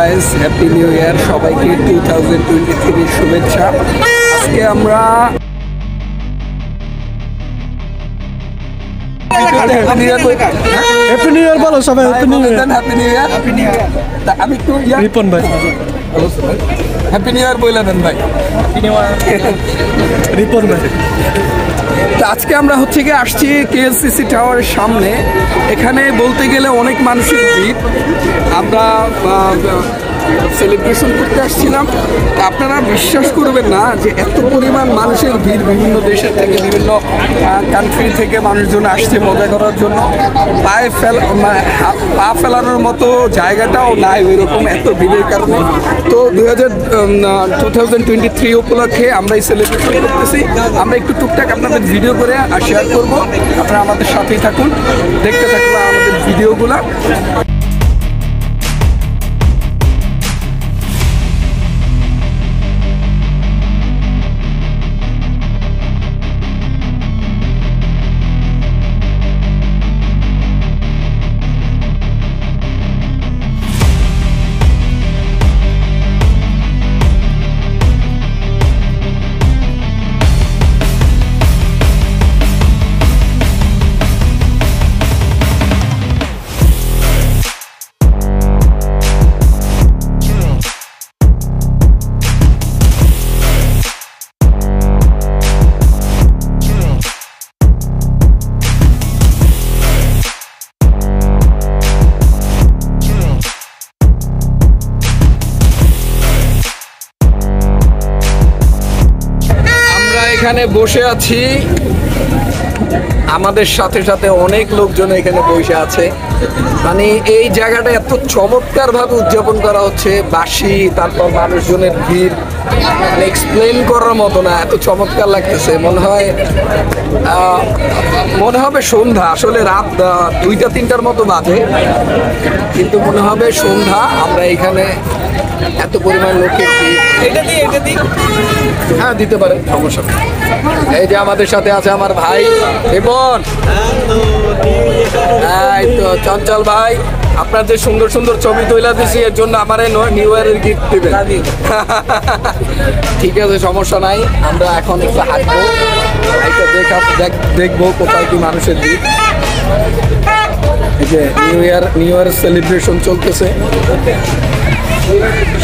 Guys, happy new year সবাইকে। 2023 শুভেচ্ছা। আজকে আমরা হ্যাপি নিউ ইয়ার বলো সবাই। Happy new year. Happy new year. আমি একটু রিপন ভাই হ্যাপি নিউ ইয়ার বলে দেন ভাই। রিপন ভাই। তো আজকে আমরা হচ্ছে গিয়ে আসছি KLCC টাওয়ারের সামনে। এখানে বলতে গেলে অনেক মানুষের ভিড়। আমরা সেলিব্রেশন করতে আসছিলাম। আপনারা বিশ্বাস করবেন না যে এত পরিমাণ মানুষের ভিড়, বিভিন্ন দেশের থেকে, বিভিন্ন কান্ট্রি থেকে মানুষজন আসছে মজা করার জন্য। পা ফেলানোর মতো জায়গাটাও নাই ওইরকম, এত ভিড়ের কারণে। তো 2023 উপলক্ষে আমরা এই সেলিব্রেশন করতেছি। আমরা একটু টুকটাক আপনাদের ভিডিও করে আর শেয়ার করবো। আপনারা আমাদের সাথেই থাকুন, দেখতে থাকুন আমাদের ভিডিওগুলো। এখানে বসে আছি, আমাদের সাথে সাথে অনেক লোকজন এখানে বসে আছে। মানে এই জায়গাটা এত চমৎকার ভাবে উদযাপন করা হচ্ছে, বাঁশি, তারপর মানুষজনের ভিড়, মানে এক্সপ্লেন করার মতো না, এত চমৎকার লাগতেছে। মনে হবে সন্ধ্যা, আসলে রাত 2টা-3টার মতো বাজে, কিন্তু মনে হবে সন্ধ্যা। আমরা এখানে এত পরিমাণ লোকের হ্যাঁ দিতে পারে, সমস্যা নেই। এই যে আমাদের সাথে আছে আমার ভাই এবং এই তো চঞ্চল ভাই। আপনার যে সুন্দর সুন্দর ছবি তুলে দিছি এর জন্য আমার নিউ ইয়ারের গিফট দিবেন। ঠিক আছে, সমস্যা নাই। আমরা এখন একটু হাঁটবো, দেখবো কোথায় কি মানুষের ভিড়। এই যে নিউ ইয়ার সেলিব্রেশন চলতেছে,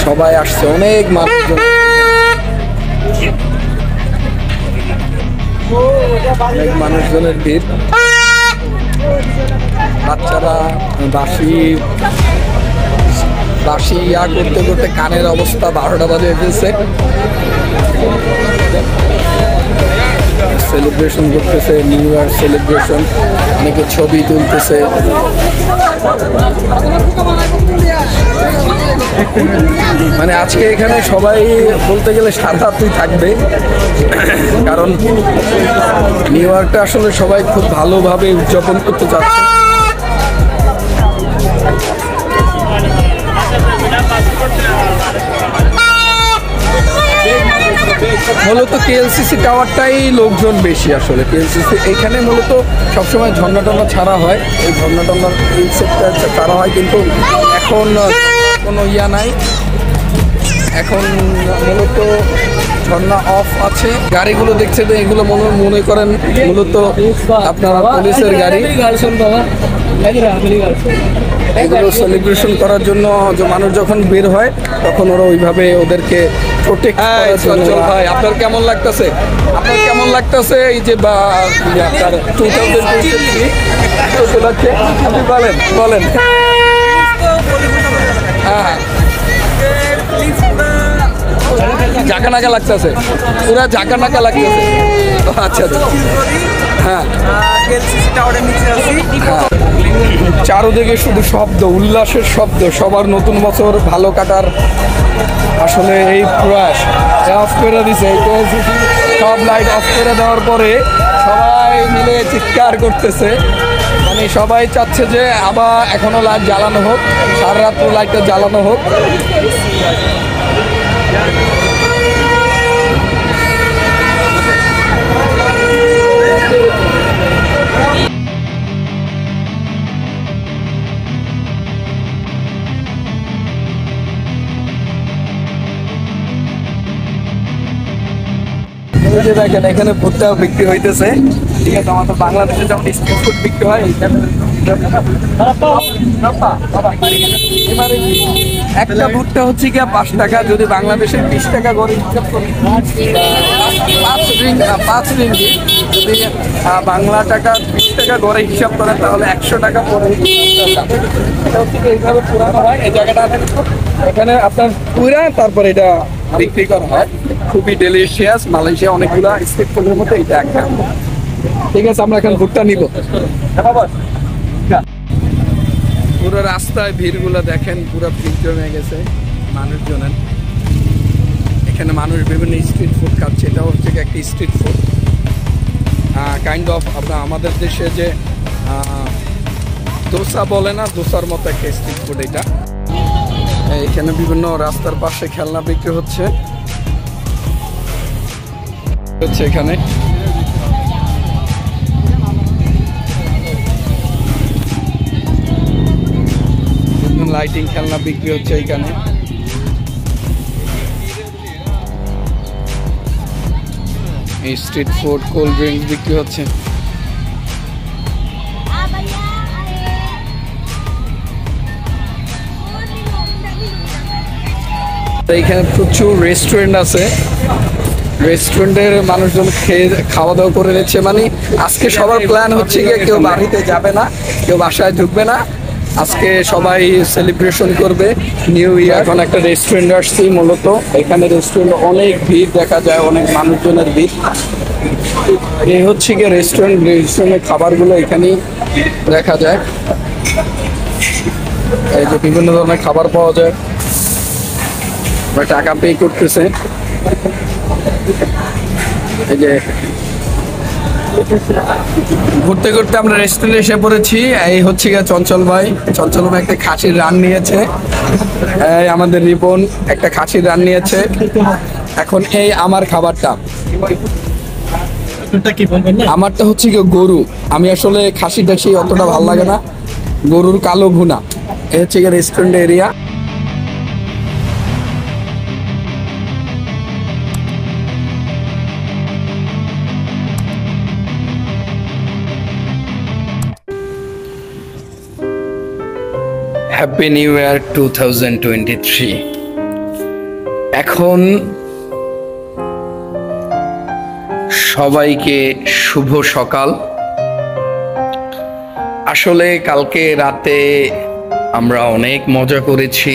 সবাই আসছে, অনেক মানুষজন। অনেক মানুষজনের ভিড়, বাচ্চারা বাঁশি করতে করতে কানের অবস্থা 12টা বাজে গেছে। সেলিব্রেশন করতেছে, নিউ ইয়ার সেলিব্রেশন, অনেকে ছবি তুলতেছে। মানে আজকে এখানে সবাই বলতে গেলে সারা রাতই থাকবে, কারণ নিউ ইয়ারটা আসলে সবাই খুব ভালোভাবে উদযাপন করতে চাচ্ছে। মূলত KLCC টাওয়ারটাই লোকজন বেশি। আসলে KLCC এখানে মূলত সবসময় ঝর্ণা টর্ণা ছাড়া হয়, এই ঝর্ণা টর্নার এই সেটটা ছাড়া হয়, কিন্তু এখন কোনো নাই। এখন মূলত ঝর্ণা অফ আছে। গাড়িগুলো দেখছে তো, এগুলো মনে করেন মূলত আপনারা পুলিশের গাড়ি। এগুলো সেলিব্রেশন করার জন্য যে মানুষ যখন বের হয় তখন ওরা ওইভাবে ওদেরকে প্রোটেক্ট করার জন্য। ভাই আপনার কেমন লাগতেছে? এই যে আপনার 2023 উপলক্ষে আপনি বলেন। হ্যাঁ, জাকানাকা লাগতেছে, পুরা জাকানাকা লাগতেছে। আচ্ছা, হ্যাঁ, চারদিকে শুধু শব্দ, উল্লাসের শব্দ, সবার নতুন বছর ভালো কাটার আসলে এই প্রয়াস। অফ করে দিছে, সব লাইট অফ করে দেওয়ার পরে সবাই মিলে চিৎকার করতেছে। মানে সবাই চাচ্ছে যে আবার এখনো লাইট জ্বালানো হোক, সারা রাত্র লাইটটা জ্বালানো হোক। এই যে দেখেন এখানে ভুট্টা বিক্রি হইতেছে, ঠিক আছে। আমাদের বাংলাদেশে যেমন স্ট্রিট ফুড বিক্রি হয়, এখানে এবারে একটা ভুট্টা হচ্ছে গিয়া 5 টাকা। যদি বাংলাদেশের 20 টাকা করে হিসাব করি, 5 রিঙ্গিট। যদি বাংলা টাকা 20 টাকা করে হিসাব করেন তাহলে 100 টাকা পরে এটা হচ্ছে এইভাবে পুরানো হয়। এই জায়গাটা এখানে আপনার পুরা তারপর এটা বিক্রি করা হয়। খুবই ডেলিশিয়াস। মালয়েশিয়া অনেকগুলা স্ট্রিট ফুডের মধ্যে এটা একটা। ঠিক আছে, আমরা এখন ভুট্টা নিব। পুরো রাস্তায় ভিড়গুলো দেখেন, পুরো ভিড় জমে গেছে মানুষজনের। এখানে মানুষ বিভিন্ন স্ট্রিট ফুড খাচ্ছে। এটা হচ্ছে একটা স্ট্রিট ফুড, কাইন্ড অফ আপনার আমাদের দেশে যে দোসা বলে না, দোসার মতো একটা স্ট্রিট ফুড এটা। এখানে বিভিন্ন রাস্তার পাশে খেলনা বিক্রি হচ্ছে এখানে। লাইটিং খেলনা বিক্রি হচ্ছে এখানে। এই স্ট্রিট ফুড, কোল্ড ড্রিঙ্কস বিক্রি হচ্ছে। এইখানে প্রচুর রেস্টুরেন্ট আছে। রেস্টুরেন্টের মানুষজন খাওয়া দাওয়া করে নিচ্ছে। মানে আজকে সবার প্ল্যান হচ্ছে গিয়ে কেউ বাড়িতে যাবে না, কেউ বাসায় ঢুকবে না। আজকে সবাই সেলিব্রেশন করবে নিউ ইয়ার। এখন একটা রেস্টুরেন্ট আসছি মূলত। এখানে রেস্টুরেন্ট অনেক ভিড় দেখা যায়, অনেক মানুষজনের ভিড়। এই হচ্ছে গিয়ে রেস্টুরেন্টের খাবারগুলো এখানেই দেখা যায়। এই যে বিভিন্ন ধরনের খাবার পাওয়া যায়, টাকা পে করতেছে। এই যে ঘুরতে ঘুরতে আমরা রেস্টুরেন্টে এসে পড়েছি। এই হচ্ছে গিয়ে চঞ্চল ভাই একটা খাসির রান নিয়েছে। এই আমাদের রিপন একটা খাসির রান নিয়েছে। এখন এই আমার খাবারটা, আমারটা হচ্ছে গিয়ে গরু। আমি আসলে খাসিটা সেই অতটা ভালো লাগে না। গরুর কালো ভুনা। এই হচ্ছে গিয়ে restaurant area. Happy new year 2023। এখন সবাইকে শুভ সকাল। আসলে কালকে রাতে আমরা অনেক মজা করেছি।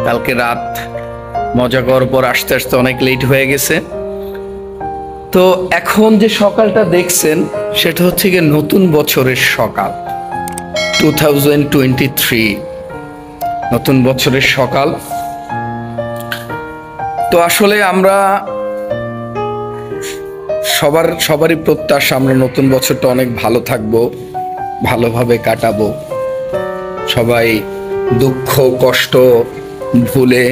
কালকে রাত মজা করার পর আস্তে আস্তে অনেক লেট হয়ে গেছে। তো এখন যে সকালটা দেখছেন সেটা হচ্ছে গিয়ে নতুন বছরের সকাল, 2023 নতুন বছরের সকাল। তো আসলে আমরা সবারই প্রত্যাশা আমরা নতুন বছরটা অনেক ভালো থাকবো, ভালোভাবে কাটাবো। সবাই দুঃখ কষ্ট ভুলে,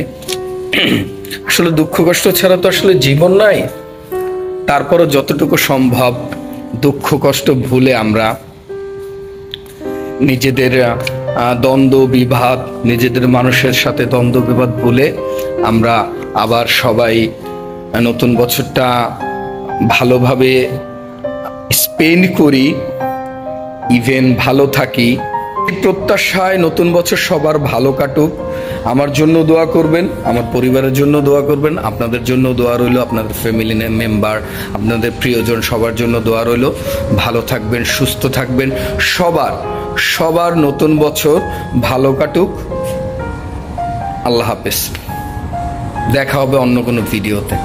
আসলে দুঃখ কষ্ট ছাড়া তো আসলে জীবন নাই। তারপরও যতটুকু সম্ভব দুঃখ কষ্ট ভুলে আমরা নিজেদের দ্বন্দ্ব বিবাদ, নিজেদের মানুষের সাথে দ্বন্দ্ব বিবাদ ভুলে আমরা আবার সবাই নতুন বছরটা ভালোভাবে স্পেন্ড করি, ইভেন ভালো থাকি। প্রত্যাশায় নতুন বছর সবার ভালো কাটুক। আমার জন্য দোয়া করবেন, আমার পরিবারের জন্য দোয়া করবেন, আপনাদের জন্য দোয়া রইল, আপনাদের ফ্যামিলি মেম্বার, আপনাদের প্রিয়জন সবার জন্য দোয়া রইল। ভালো থাকবেন, সুস্থ থাকবেন। সবার নতুন বছর ভালো কাটুক। আল্লাহ হাফেজ। দেখা হবে অন্য কোনো ভিডিওতে।